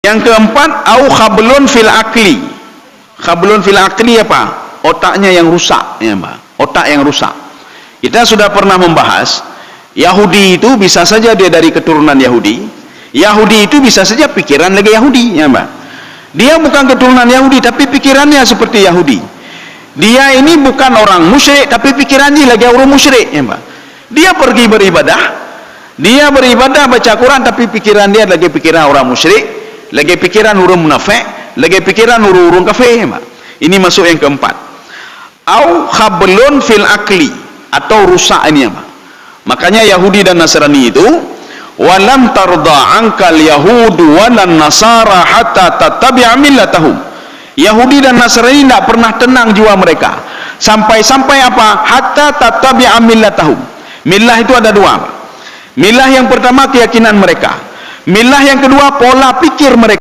Yang keempat, au khablun fil akli. Khablun fil akli apa? Otaknya yang rusak, ya Mbak. Otak yang rusak. Kita sudah pernah membahas, Yahudi itu bisa saja dia dari keturunan Yahudi. Yahudi itu bisa saja pikiran lagi Yahudi, ya Mbak. Dia bukan keturunan Yahudi, tapi pikirannya seperti Yahudi. Dia ini bukan orang musyrik, tapi pikirannya lagi orang musyrik, ya Mbak. Dia pergi beribadah, dia beribadah baca Quran, tapi pikiran dia lagi pikiran orang musyrik, lagi pikiran orang munafik, lagi pikiran orang kafir, ya Mbak. Ini masuk yang keempat. Au khablun fil akli, atau rusak ini, ya Mbak. Makanya Yahudi dan Nasrani itu, walam tarda ankal yahudu walan nasara hatta tattabi'a millatahum. Yahudi dan Nasrani tidak pernah tenang jiwa mereka sampai-sampai apa? Hatta tattabi'a millatahum. Millah itu ada dua. Millah yang pertama keyakinan mereka, millah yang kedua pola pikir mereka.